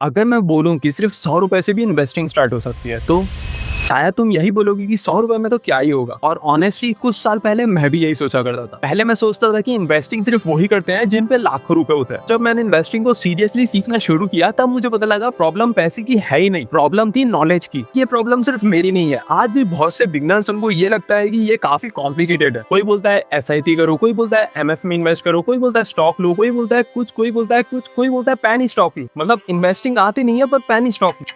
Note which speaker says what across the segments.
Speaker 1: अगर मैं बोलूं कि सिर्फ 100 रुपए से भी इन्वेस्टिंग स्टार्ट हो सकती है तो शायद तुम यही बोलोगे कि 100 रुपए में तो क्या ही होगा। और ऑनेस्टली कुछ साल पहले मैं भी यही सोचा करता था। पहले मैं सोचता था कि इन्वेस्टिंग सिर्फ वही करते हैं जिन पे लाखों रुपए होते हैं। जब मैंने इन्वेस्टिंग को सीरियसली सीखना शुरू किया तब मुझे पता लगा प्रॉब्लम पैसे की है ही नहीं, प्रॉब्लम थी नॉलेज की। ये प्रॉब्लम सिर्फ मेरी नहीं है, आज भी बहुत से बिगनर्स उनको ये लगता है कि ये काफी कॉम्प्लिकेटेड है। कोई बोलता है SIP करो, कोई बोलता है MF में इन्वेस्ट करो, कोई बोलता है स्टॉक लो, कोई बोलता है कुछ, कोई बोलता है कुछ, कोई बोलता है पैनी स्टॉक लो। मतलब इन्वेस्टिंग आती नहीं है पर पैनी स्टॉक लो।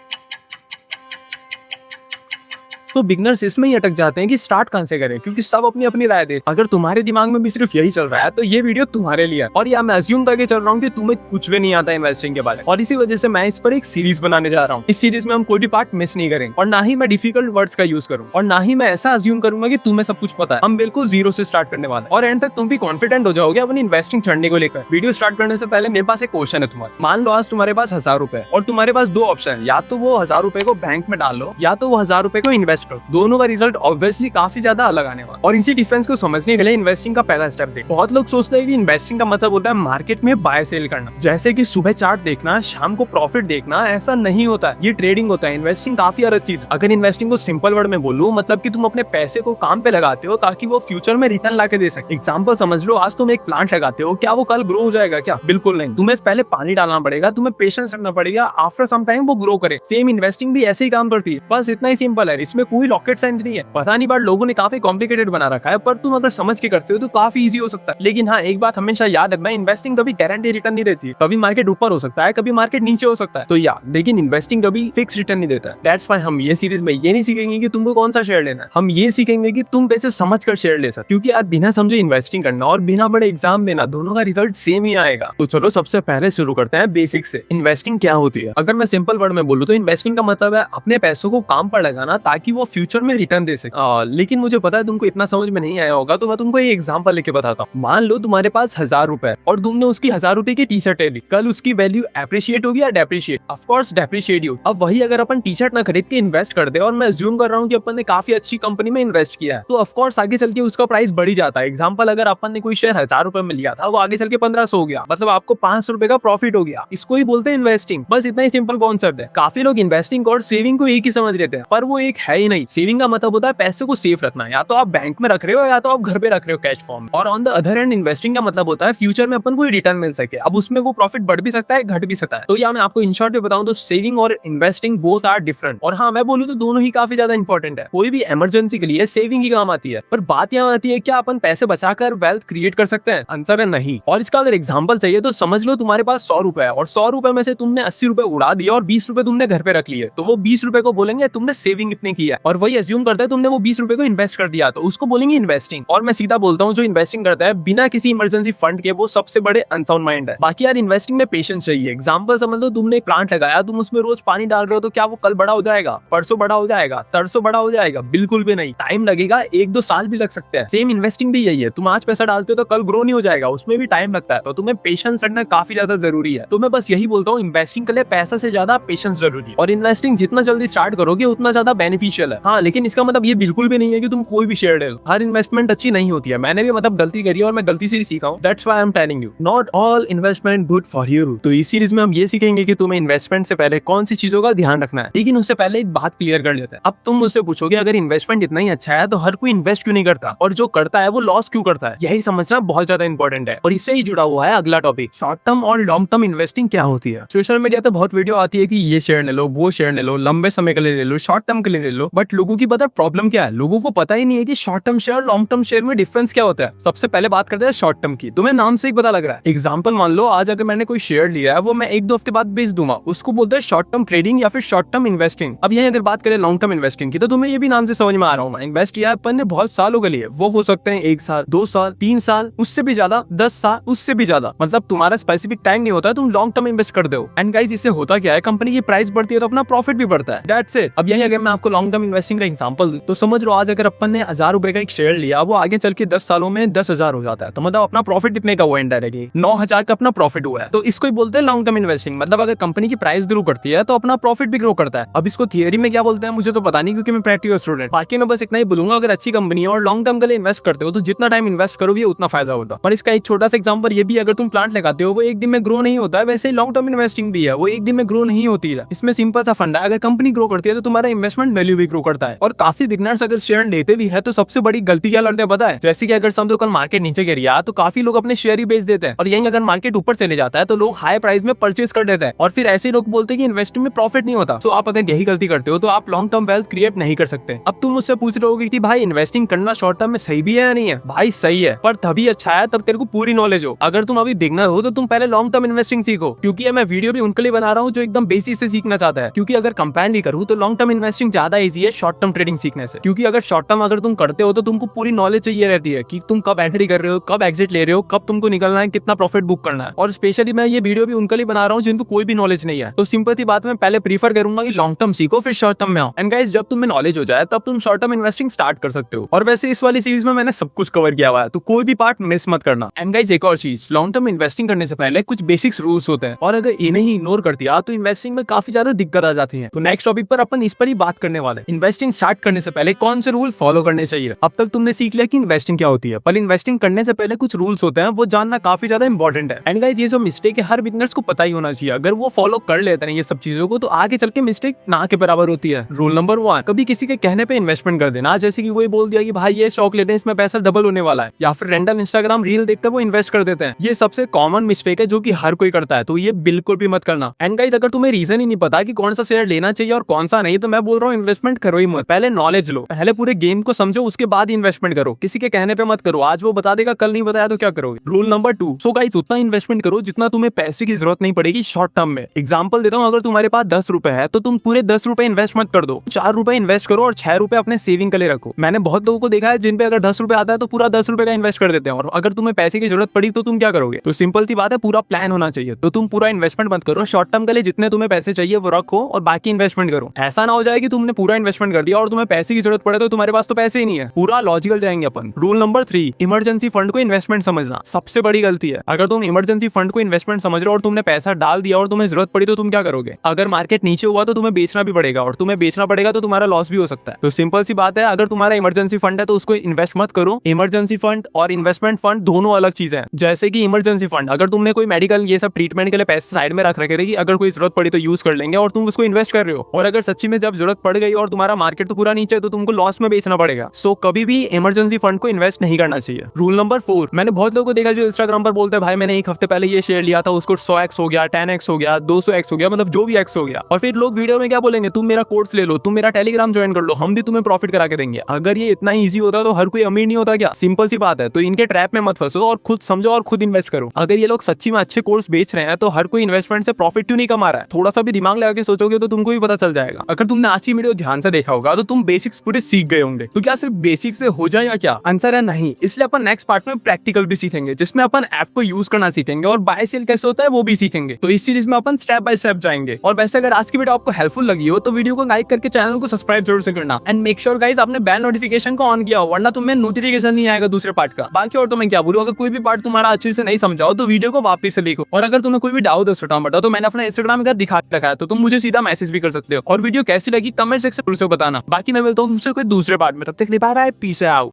Speaker 1: तो बिगनर्स इसमें ही अटक जाते हैं कि स्टार्ट कहां से करें, क्योंकि सब अपनी अपनी राय दे। अगर तुम्हारे दिमाग में भी सिर्फ यही चल रहा है तो ये वीडियो तुम्हारे लिए है। और या मैं अज्यूम करके चल रहा हूँ कि तुम्हें कुछ भी नहीं आता इन्वेस्टिंग के बारे में, और इसी वजह से मैं इस पर एक सीरीज बनाने जा रहा हूँ। इस सीरीज में हम कोई भी पार्ट मिस नहीं करेंगे, और ना ही मैं डिफिकल्ट वर्ड्स का यूज करूँ, और ना ही मैं ऐसा अज्यूम करूंगा कि तुम्हें सब कुछ पता है। हम बिल्कुल जीरो से स्टार्ट करने वाले हैं, और एंड तक तुम भी कॉन्फिडेंट हो जाओगे अपनी इन्वेस्टिंग चढ़ने को लेकर। वीडियो स्टार्ट करने से पहले मेरे पास एक क्वेश्चन है तुम्हारा। मान लो आज तुम्हारे पास 1000 रुपए और तुम्हारे पास दो ऑप्शन है, या तो वो 1000 रुपए को बैंक में डाल लो या तो वो 1000 रुपए को इन्वेस्ट करो। दोनों का रिजल्ट ऑब्वियसली काफी ज्यादा अलग आने वाला। और इसी डिफरेंस को समझने के लिए इन्वेस्टिंग का पहला स्टेप देखो। बहुत लोग सोचते हैं कि इन्वेस्टिंग का मतलब होता है मार्केट में बाय सेल करना, जैसे कि सुबह चार्ट देखना, शाम को प्रॉफिट देखना। ऐसा नहीं होता है, ये ट्रेडिंग होता है। इन्वेस्टिंग काफी अलग चीज। अगर इन्वेस्टिंग को सिंपल वर्ड में बोलूं, मतलब कि तुम अपने पैसे को काम पे लगाते हो ताकि वो फ्यूचर में रिटर्न ला के दे सके। एग्जाम्पल समझ लो, आज तुम एक प्लांट लगाते हो, क्या वो कल ग्रो हो जाएगा? क्या बिल्कुल नहीं। तुम्हें पहले पानी डालना पड़ेगा, तुम्हें पेशेंस रखना पड़ेगा, आफ्टर सम टाइम वो ग्रो करे। सेम इन्वेस्टिंग भी ऐसे ही काम करती है, बस इतना ही सिंपल है। इसमें कोई रॉकेट साइंस नहीं है। पता नहीं बट लोगों ने काफी कॉम्प्लिकेटेड बना रखा है, पर तुम अगर समझ के करते हो तो काफी इजी हो सकता है। लेकिन हाँ, एक बात हमेशा याद रखना, इन्वेस्टिंग कभी गारंटी रिटर्न नहीं देती। कभी मार्केट ऊपर हो सकता है, कभी मार्केट नीचे हो सकता है, तो लेकिन इन्वेस्टिंग कभी फिक्स रिटर्न नहीं देता है। दैट्स व्हाई हम ये सीरीज में ये नहीं सीखेंगे कि तुमको कौन सा शेयर लेना है, हम ये सीखेंगे कि तुम पैसे समझ कर शेयर ले सकते। क्योंकि यार बिना समझे इन्वेस्टिंग करना और बिना बड़े एग्जाम देना, दोनों का रिजल्ट सेम ही आएगा। तो चलो सबसे पहले शुरू करते हैं बेसिक से। इन्वेस्टिंग क्या होती है? अगर मैं सिंपल वर्ड में बोलूं तो इन्वेस्टिंग का मतलब है अपने पैसों को काम पर लगाना ताकि वो फ्यूचर में रिटर्न दे सके। लेकिन मुझे पता है तुमको इतना समझ में नहीं आया होगा, तो मैं तुमको एक एग्जांपल लेके बताता हूँ। मान लो तुम्हारे पास 1000 रुपए और तुमने उसकी 1000 रुपए की टी शर्ट ले ली। कल उसकी वैल्यू एप्रिशिएट होगी या डेप्रिशिएट? ऑफ कोर्स डेप्रिशिएट होगी। अब वही अगर अपन टी शर्ट ना खरीद के इन्वेस्ट कर दे, और मैं अज्यूम कर रहा हूँ कि अपन ने काफी अच्छी कंपनी में इन्वेस्ट किया है, तो ऑफ कोर्स आगे चल के उसका प्राइस बढ़ी जाता है। एग्जाम्पल, अगर अपन ने कोई शेयर 1000 रुपए में लिया था, वो आगे चल के 1500 हो गया, मतलब आपको 500 रुपए का प्रॉफिट हो गया। इसको ही बोलते हैं इन्वेस्टिंग। बस इतना ही सिंपल कॉन्सेप्ट है। काफी लोग इन्वेस्टिंग और सेविंग को एक ही समझ लेते हैं, पर वो एक है ही नहीं। सेविंग का मतलब होता है पैसे को सेफ रखना, या तो आप बैंक में रख रहे हो या तो आप घर पे रख रहे हो कैश फॉर्म में। और on the other hand investing का मतलब होता है फ्यूचर में अपन को रिटर्न मिल सके। अब उसमें वो प्रॉफिट बढ़ भी सकता है, घट भी सकता है। तो मैं आपको इन शॉर्ट में बताऊं तो सेविंग और इन्वेस्टिंग बोथ आर डिफरेंट। और हाँ, मैं बोलूं तो दोनों ही काफी ज्यादा इंपॉर्टेंट है। कोई भी इमरजेंसी के लिए सेविंग ही काम आती है, पर बात यहाँ आती है क्या अपन पैसे बचाकर वेल्थ क्रिएट कर सकते हैं? आंसर है नहीं। और इसका अगर एग्जाम्पल चाहिए तो समझ लो तुम्हारे पास 100 रुपए है, और 100 रुपए में से तुमने 80 रुपए उड़ा दिया और 20 रुपए तुमने घर पे रख लिए, तो वो 20 रुपए को बोलेंगे तुमने सेविंग इतनी की है। और वही अज्यूम करता है तुमने वो 20 रुपए को इन्वेस्ट कर दिया, तो उसको बोलेंगे इन्वेस्टिंग। और मैं सीधा बोलता हूँ, जो इन्वेस्टिंग करता है बिना किसी इमरजेंसी फंड के, वो सबसे बड़े अनसाउंड माइंड है। बाकी यार इन्वेस्टिंग में पेशेंस चाहिए। एग्जांपल समझ लो, तुमने एक प्लांट लगाया, तुम उसमें रोज पानी डाल रहे हो, तो क्या वो कल बड़ा हो जाएगा? परसों बड़ा हो जाएगा? तरसों बड़ा हो जाएगा? बिल्कुल भी नहीं। टाइम लगेगा, 1-2 साल भी लग सकते हैं। सेम इन्वेस्टिंग भी यही है। तुम आज पैसा डालते हो तो कल ग्रो नहीं हो जाएगा, उसमें भी टाइम लगता है। तो तुम्हें पेशेंस रखना काफी ज्यादा जरूरी है। तो मैं बस यही बोलता हूँ, इन्वेस्टिंग के लिए पैसा से ज्यादा पेशेंस जरूरी है। और इन्वेस्टिंग जितना जल्दी स्टार्ट करोगे उतना ज्यादा बेनिफिशियल है। हाँ, लेकिन इसका मतलब ये बिल्कुल भी नहीं है कि तुम कोई भी शेयर ले लो। हर इन्वेस्टमेंट अच्छी नहीं होती है। मैंने भी गलती करी है और मैं गलती से ही सीखा हूं। That's why I'm telling you, not all investment good for you। तो इस सीरीज में हम ये सीखेंगे कि तुम्हें इन्वेस्टमेंट से पहले कौन सी चीजों का ध्यान रखना है। लेकिन उससे पहले एक बात क्लियर कर लेते हैं। अब तुम मुझसे पूछोगे, अगर इन्वेस्टमेंट इतना ही अच्छा है तो हर कोई इन्वेस्ट क्यों नहीं करता, और जो करता है वो लॉस क्यों करता है? यही समझना बहुत ज्यादा इंपॉर्टेंट है। और इससे ही जुड़ा हुआ है अगला टॉपिक, शॉर्ट टर्म और लॉन्ग टर्म इन्वेस्टिंग क्या होती है। सोशल मीडिया पे बहुत वीडियो आती है कि ये शेयर ले लो, वो शेयर ले लो, लंबे समय के लिए ले लो, शॉर्ट टर्म के लिए ले लो। बट लोगों की पता प्रॉब्लम क्या है? लोगों को पता ही नहीं है कि शॉर्ट टर्म शेयर और लॉन्ग टर्म शेयर में डिफरेंस क्या होता है। सबसे पहले बात करते हैं शॉर्ट टर्म की। तुम्हें नाम से ही पता लग रहा है। एग्जांपल मान लो, आज अगर मैंने कोई शेयर लिया है, वो मैं 1-2 हफ्ते बाद बेच दूंगा, उसको बोलते हैं शॉर्ट टर्म ट्रेडिंग या फिर शॉर्ट टर्म इन्वेस्टिंग। अब यही अगर बात करें लॉन्ग टर्म इन्वेस्टिंग की, तो तुम्हें ये भी नाम से समझ में आ रहा हूँ, इन्वेस्ट किया अपन ने बहुत सालों के लिए। वो हो सकते हैं 1 साल, 2 साल, 3 साल, उससे भी ज्यादा, 10 साल, उससे भी ज्यादा। मतलब तुम्हारा स्पेसिफिक टाइम नहीं होता, तुम लॉन्ग टर्म इन्वेस्ट कर दो। एंड गाइस, इससे होता क्या है, कंपनी की प्राइस बढ़ती है तो अपना प्रॉफिट भी बढ़ता है। That's it. अब यही अगर मैं आपको लॉन्ग टर्म इन्वेस्टिंग का एग्जांपल तो समझ लो, आज अगर अपन ने 1000 रुपए का एक शेयर लिया, वो आगे चल के 10 सालों में 10,000 हो जाता है, तो मतलब अपना प्रॉफिट कितने का हुआ इनडायरेक्टली 9,000 का अपना प्रॉफिट हुआ है। तो इसको ही बोलते हैं लॉन्ग टर्म इन्वेस्टिंग। मतलब अगर कंपनी की प्राइस ग्रो करती है तो अपना प्रॉफिट भी ग्रो करता है। अब इसको थियरी में क्या बोलते हैं मुझे तो पता नहीं, क्योंकि मैं प्रैक्टिकल स्टूडेंट। बाकी मैं बस इतना ही बोलूंगा, अगर अच्छी कंपनी है और लॉन्ग टर्म के लिए इन्वेस्ट करते हो तो जितना टाइम इन्वेस्ट करोगे उतना फायदा होगा। पर इसका एक छोटा सा एग्जांपल ये भी, अगर तुम प्लांट लगाते हो वो एक दिन में ग्रो नहीं होता है, वैसे ही लॉन्ग टर्म इन्वेस्टिंग भी है, वो एक दिन में ग्रो नहीं होती है। इसमें सिंपल सा फंडा है, अगर कंपनी ग्रो करती है तो तुम्हारा इन्वेस्टमेंट वैल्यू भी ग्रो करता है। और काफी बिगनर्स अगर शेयर लेते भी है तो सबसे बड़ी गलती क्या करते हैं पता है? जैसे कि अगर समझो कल मार्केट नीचे गिरा तो काफी लोग अपने शेयर ही बेच देते हैं, और यही अगर मार्केट ऊपर चले जाता है तो लोग हाई प्राइस में परचेज कर देते हैं, और फिर ऐसे लोग बोलते हैं कि इन्वेस्टिंग में प्रॉफिट नहीं होता। तो आप अगर यही गलती करते हो तो आप लॉन्ग टर्म वेल्थ क्रिएट नहीं कर सकते। अब तुम मुझसे पूछ रहे होगे कि भाई इन्वेस्टिंग करना शॉर्ट टर्म में सही भी है या नहीं है? भाई सही है, पर तभी अच्छा है तब तेरे को पूरी नॉलेज हो। अगर तुम अभी बिगनर हो तो तुम पहले लॉन्ग टर्म इन्वेस्टिंग सीखो, क्योंकि मैं वीडियो भी उनके लिए बना रहा हूँ जो एकदम बेसिक से सीखना चाहता है। क्योंकि अगर कंपेयर नहीं करूँ तो लॉन्ग टर्म इन्वेस्टिंग ज्यादा इजी है शॉर्ट टर्म ट्रेडिंग सीखने से। क्योंकि अगर शॉर्ट टर्म अगर तुम करते हो तो तुमको पूरी नॉलेज चाहिए रहती है कि तुम कब एंट्री कर रहे हो, कब एग्जिट ले रहे हो, कब तुमको निकलना है, कितना प्रॉफिट बुक करना है। और स्पेशली मैं ये वीडियो भी उनके लिए बना रहा हूँ जिनको कोई भी नॉलेज नहीं है। तो सिंपल सी बात, मैं पहले प्रीफर करूंगा कि लॉन्ग टर्म सीखो फिर शॉर्ट टर्म में आओ। एंड गाइस, जब तुम्हें नॉलेज हो जाए तब तुम शॉर्ट टर्म इन्वेस्टिंग स्टार्ट कर सकते हो। और वैसे इस वाली सीरीज में मैंने सब कुछ कवर किया हुआ है, तो कोई भी पार्ट मिस मत करना। एंड गाइस, एक और चीज, लॉन्ग टर्म इन्वेस्टिंग करने से पहले कुछ बेसिक्स रूल्स होते हैं, और अगर इन्हें ही इग्नोर कर दिया तो इन्वेस्टिंग में काफी ज्यादा दिक्कत आ जाती है। तो नेक्स्ट टॉपिक पर अपन इस पर ही बात करने वाले, इन्वेस्टिंग स्टार्ट करने से पहले कौन से रूल फॉलो करने चाहिए। अब तक तुमने सीख लिया कि इन्वेस्टिंग क्या होती है, पर इन्वेस्टिंग करने से पहले कुछ रूल्स होते हैं, वो जानना काफी ज्यादा इंपॉर्टेंट है। एंड गाइस, ये जो मिस्टेक है हर बिगनर्स को पता ही होना चाहिए। अगर वो फॉलो कर लेते हैं ये सब चीजों को तो आगे चल के मिस्टेक ना के बराबर होती है। रूल नंबर 1, कभी किसी के कहने पे इन्वेस्टमेंट कर देना। जैसे कि वो बोल दिया कि भाई ये स्टॉक लेते हैं, इसमें पैसा डबल होने वाला है, या फिर रैंडम इंस्टाग्राम रील देखते वो इन्वेस्ट कर देते हैं। ये सबसे कॉमन मिस्टेक है जो कि हर कोई करता है, तो ये बिल्कुल भी मत करना। एंड गाइस, अगर तुम्हें रीजन ही नहीं पता कि कौन सा शेयर लेना चाहिए और कौन सा नहीं, तो मैं बोल रहा हूँ इन्वेस्टमेंट करो ही मत। पहले नॉलेज लो, पहले पूरे गेम को समझो, उसके बाद इन्वेस्टमेंट करो। किसी के कहने पे मत करो, आज वो बता देगा कल नहीं बताया तो क्या करोगे। रूल नंबर 2, सो गाइस, उतना इन्वेस्टमेंट करो जितना तुम्हें पैसे की जरूरत नहीं पड़ेगी शॉर्ट टर्म में। एग्जांपल देता हूँ, अगर तुम्हारे पास 10 रुपए है तो तुम पूरे 10 रुपए इन्वेस्ट मत कर दो, 4 रुपए इन्वेस्ट करो और 6 रुपए अपने सेविंग के लिए रखो। मैंने बहुत लोगों को देखा है जिन पे अगर 10 रुपए आता है तो पूरा 10 रुपए का इन्वेस्ट कर देते हैं, और अगर तुम्हें पैसे की जरूरत पड़ी तो तुम क्या करोगे। तो सिंपल सी बात है, पूरा प्लान होना चाहिए। तो तुम पूरा इन्वेस्टमेंट मत करो, शॉर्ट टर्म के लिए जितने तुम्हें पैसे चाहिए वो रखो और बाकी इन्वेस्टमेंट करो। ऐसा ना हो जाए कि तुमने पूरा इन्वेस्टमेंट कर दिया और तुम्हें पैसे की जरूरत पड़े तो तुम्हारे पास तो पैसे ही नहीं है। पूरा लॉजिकल जाएंगे अपन। रूल नंबर 3, इमरजेंसी फंड को इन्वेस्टमेंट समझना सबसे बड़ी गलती है। अगर तुम इमरजेंसी फंड को इन्वेस्टमेंट समझ रहे हो और तुमने पैसा डाल दिया और तुम्हें जरूरत पड़ी तो तुम क्या करोगे। अगर मार्केट नीचे हुआ तो तुम्हें बेचना भी पड़ेगा, और तुम्हें बेचना पड़ेगा तो तुम्हारा लॉस भी हो सकता है। तो सिंपल सी बात है, अगर तुम्हारा इमरजेंसी फंड है तो उसको इन्वेस्ट मत करो। इमरजेंसी फंड और इन्वेस्टमेंट फंड दोनों अलग चीजें हैं। जैसे कि इमरजेंसी फंड, अगर तुमने कोई मेडिकल ये सब ट्रीटमेंट के लिए पैसे साइड में रख रखे कि अगर कोई जरूरत पड़ी तो यूज कर लेंगे, और तुम उसको इन्वेस्ट कर रहे हो, और अगर सच्ची में जब जरूरत पड़ गई और तुम्हारा मार्केट तो पूरा नीचे है तो तुमको लॉस में बेचना पड़ेगा। सो कभी भी इमरजेंसी फंड को इन्वेस्ट नहीं करना चाहिए। रूल नंबर 4, मैंने बहुत लोगों को देखा जो इंस्टाग्राम पर बोलते हैं भाई मैंने एक हफ्ते पहले ये शेयर लिया था, उसको 100x हो गया, 10x हो गया, 200x हो गया, मतलब जो भी x हो गया। और फिर लोग वीडियो में क्या बोलेंगे, तुम मेरा कोर्स ले लो, तुम मेरा टेलीग्राम ज्वाइन कर लो, हम भी तुम्हें प्रॉफिट करा के देंगे। अगर ये इतना ईजी होता तो हर कोई अमीर नहीं होता क्या। सिंपल सी बात है। तो इनके ट्रैप में मत फंसो और खुद समझो और खुद इन्वेस्ट करो। अगर ये लोग सच्ची में अच्छे कोर्स बेच रहे हैं तो हर कोई इन्वेस्टमेंट से प्रॉफिट क्यों नहीं कमा रहा है। थोड़ा सा भी दिमाग लगा के सोचोगे तो तुमको भी पता चल जाएगा। अगर तुमने आज की वीडियो ध्यान से देखा होगा तो तुम बेसिक्स पूरे सीख गए होंगे। तो क्या सिर्फ बेसिक से हो जाए या क्या? आंसर है नहीं। इसलिए अपन नेक्स्ट पार्ट में प्रैक्टिकल भी सीखेंगे, जिसमें अपन ऐप को यूज करना सीखेंगे और बाय सेल कैसे होता है वो भी सीखेंगे। तो इस सीरीज में अपन स्टेप बाय स्टेप जाएंगे। और वैसे अगर आज की वीडियो आपको हेल्पफुल लगी हो तो वीडियो को लाइक करके चैनल को सब्सक्राइब जरूर से करना। एंड मेक श्योर गाइस आपने बेल नोटिफिकेशन को ऑन किया हो, वरना तुम्हें नोटिफिकेशन नहीं आएगा दूसरे पार्ट का। बाकी और तो मैं क्या बोलूं, अगर कोई भी पार्ट तुम्हारा अच्छे से नहीं समझाओ तो वीडियो को वापस से लिखो। और अगर तुम्हें कोई भी डाउट हो छोटा मोटा तो मैंने अपना इंस्टाग्राम का दिखा रखा है, तो तुम मुझे सीधा मैसेज भी कर सकते हो। और वीडियो कैसी लगी कमेंट सेक्शन में बताना। बाकी मैं मिलता हूं तुमसे कोई दूसरे पार्ट में, तब तक के लिए बाय बाय, पीस आउट।